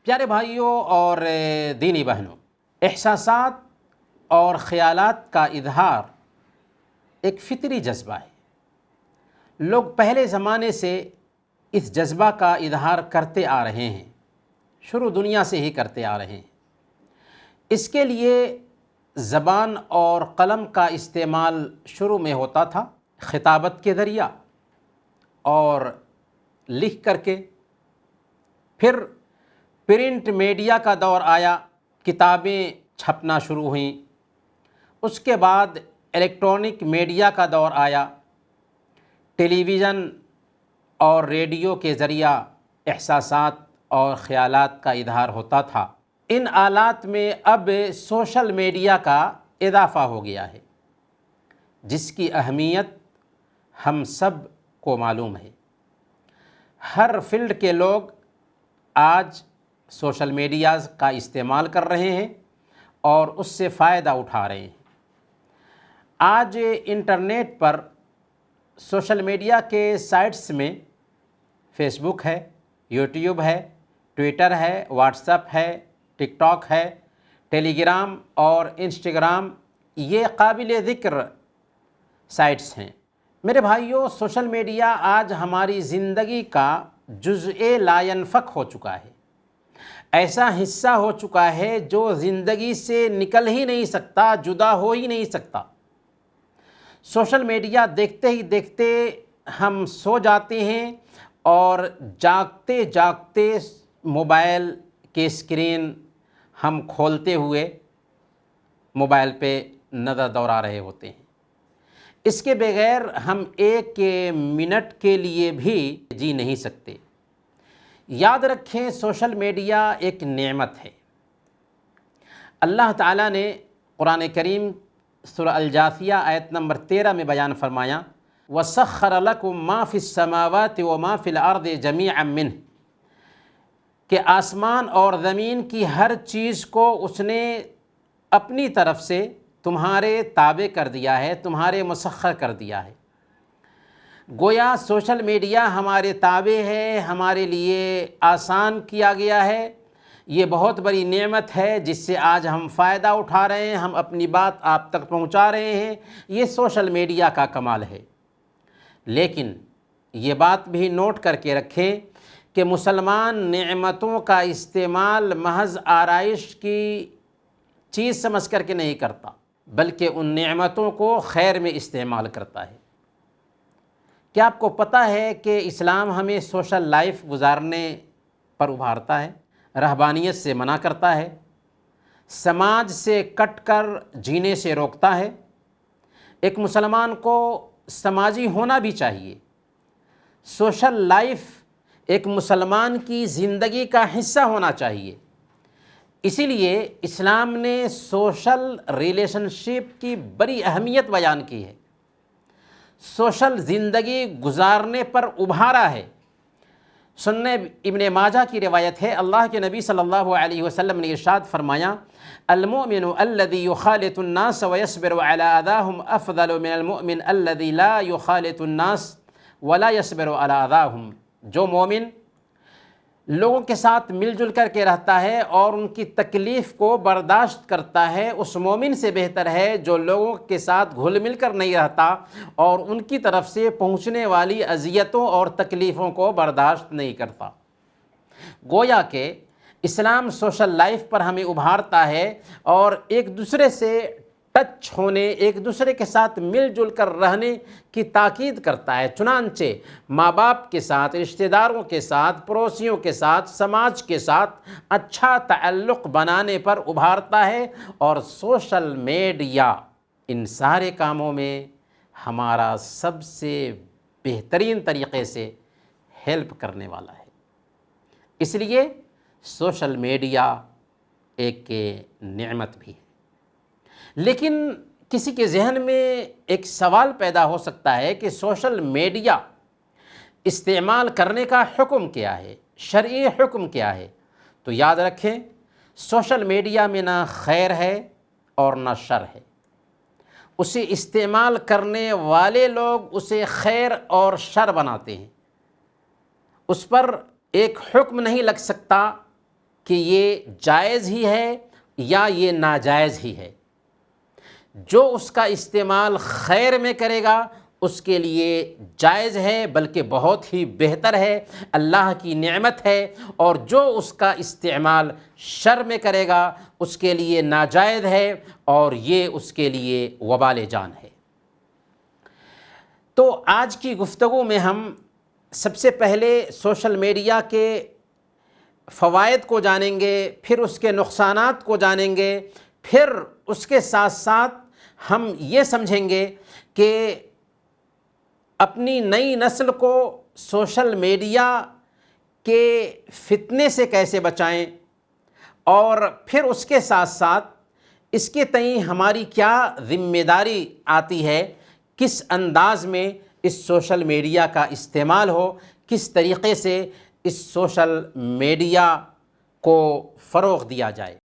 پیارے بھائیوں اور دینی بہنوں، احساسات اور خیالات کا اظہار ایک فطری جذبہ ہے۔ لوگ پہلے زمانے سے اس جذبہ کا اظہار کرتے آ رہے ہیں، شروع دنیا سے ہی کرتے آ رہے ہیں۔ اس کے لیے زبان اور قلم کا استعمال شروع میں ہوتا تھا، خطابت کے ذریعہ اور لکھ کر کے۔ پھر پرنٹ میڈیا کا دور آیا، کتابیں چھپنا شروع ہوئیں۔ اس کے بعد الیکٹرانک میڈیا کا دور آیا، ٹیلی ویژن اور ریڈیو کے ذریعہ احساسات اور خیالات کا اظہار ہوتا تھا۔ ان آلات میں اب سوشل میڈیا کا اضافہ ہو گیا ہے، جس کی اہمیت ہم سب کو معلوم ہے۔ ہر فیلڈ کے لوگ آج سوشل میڈیا کا استعمال کر رہے ہیں اور اس سے فائدہ اٹھا رہے ہیں۔ آج انٹرنیٹ پر سوشل میڈیا کے سائٹس میں فیس بک ہے، یوٹیوب ہے، ٹویٹر ہے، واٹس ایپ ہے، ٹک ٹاک ہے، ٹیلی گرام اور انسٹاگرام، یہ قابل ذکر سائٹس ہیں۔ میرے بھائیوں، سوشل میڈیا آج ہماری زندگی کا جزء لا ینفک ہو چکا ہے، ایسا حصہ ہو چکا ہے جو زندگی سے نکل ہی نہیں سکتا، جدا ہو ہی نہیں سکتا۔ سوشل میڈیا دیکھتے ہی دیکھتے ہم سو جاتے ہیں اور جاگتے جاگتے موبائل کے اسکرین ہم کھولتے ہوئے موبائل پہ نظر دوڑا رہے ہوتے ہیں۔ اس کے بغیر ہم ایک منٹ کے لیے بھی جی نہیں سکتے۔ یاد رکھیں، سوشل میڈیا ایک نعمت ہے۔ اللہ تعالیٰ نے قرآن کریم سورہ الجاثیہ آیت نمبر 13 میں بیان فرمایا، وَسَخَّرَ لَكُم مَّا فِي السَّمَاوَاتِ وَمَا فِي الْأَرْضِ جَمِيعًا مِّنْهُ، کہ آسمان اور زمین کی ہر چیز کو اس نے اپنی طرف سے تمہارے تابع کر دیا ہے، تمہارے مسخر کر دیا ہے۔ گویا سوشل میڈیا ہمارے تابع ہے، ہمارے لیے آسان کیا گیا ہے۔ یہ بہت بڑی نعمت ہے جس سے آج ہم فائدہ اٹھا رہے ہیں، ہم اپنی بات آپ تک پہنچا رہے ہیں۔ یہ سوشل میڈیا کا کمال ہے۔ لیکن یہ بات بھی نوٹ کر کے رکھیں کہ مسلمان نعمتوں کا استعمال محض آرائش کی چیز سمجھ کر کے نہیں کرتا، بلکہ ان نعمتوں کو خیر میں استعمال کرتا ہے۔ کیا آپ کو پتہ ہے کہ اسلام ہمیں سوشل لائف گزارنے پر ابھارتا ہے، رہبانیت سے منع کرتا ہے، سماج سے کٹ کر جینے سے روکتا ہے؟ ایک مسلمان کو سماجی ہونا بھی چاہیے۔ سوشل لائف ایک مسلمان کی زندگی کا حصہ ہونا چاہیے۔ اسی لیے اسلام نے سوشل ریلیشن شپ کی بڑی اہمیت بیان کی ہے، سوشل زندگی گزارنے پر ابھارا ہے۔ سنن ابن ماجہ کی روایت ہے، اللہ کے نبی صلی اللہ علیہ وسلم نے ارشاد فرمایا، المؤمن الذي يخالط الناس ويصبر على اذاهم افضل من المؤمن الذي لا يخالط الناس ولا يصبر على اذاهم۔ جو مومن لوگوں کے ساتھ مل جل کر کے رہتا ہے اور ان کی تکلیف کو برداشت کرتا ہے، اس مومن سے بہتر ہے جو لوگوں کے ساتھ گھل مل کر نہیں رہتا اور ان کی طرف سے پہنچنے والی اذیتوں اور تکلیفوں کو برداشت نہیں کرتا۔ گویا کہ اسلام سوشل لائف پر ہمیں ابھارتا ہے اور ایک دوسرے سے ٹچ ہونے، ایک دوسرے کے ساتھ مل جل کر رہنے کی تاکید کرتا ہے۔ چنانچہ ماں باپ کے ساتھ، رشتہ داروں کے ساتھ، پڑوسیوں کے ساتھ، سماج کے ساتھ اچھا تعلق بنانے پر ابھارتا ہے، اور سوشل میڈیا ان سارے کاموں میں ہمارا سب سے بہترین طریقے سے ہیلپ کرنے والا ہے۔ اس لیے سوشل میڈیا ایک نعمت بھی ہے۔ لیکن کسی کے ذہن میں ایک سوال پیدا ہو سکتا ہے کہ سوشل میڈیا استعمال کرنے کا حکم کیا ہے، شرعی حکم کیا ہے؟ تو یاد رکھیں، سوشل میڈیا میں نہ خیر ہے اور نہ شر ہے۔ اسے استعمال کرنے والے لوگ اسے خیر اور شر بناتے ہیں۔ اس پر ایک حکم نہیں لگ سکتا کہ یہ جائز ہی ہے یا یہ ناجائز ہی ہے۔ جو اس کا استعمال خیر میں کرے گا اس کے لیے جائز ہے، بلکہ بہت ہی بہتر ہے، اللہ کی نعمت ہے، اور جو اس کا استعمال شر میں کرے گا اس کے لیے ناجائز ہے، اور یہ اس کے لیے وبال جان ہے۔ تو آج کی گفتگو میں ہم سب سے پہلے سوشل میڈیا کے فوائد کو جانیں گے، پھر اس کے نقصانات کو جانیں گے، پھر اس کے ساتھ ساتھ ہم یہ سمجھیں گے کہ اپنی نئی نسل کو سوشل میڈیا کے فتنے سے کیسے بچائیں، اور پھر اس کے ساتھ ساتھ اس کے تئیں ہماری کیا ذمہ داری آتی ہے، کس انداز میں اس سوشل میڈیا کا استعمال ہو، کس طریقے سے اس سوشل میڈیا کو فروغ دیا جائے۔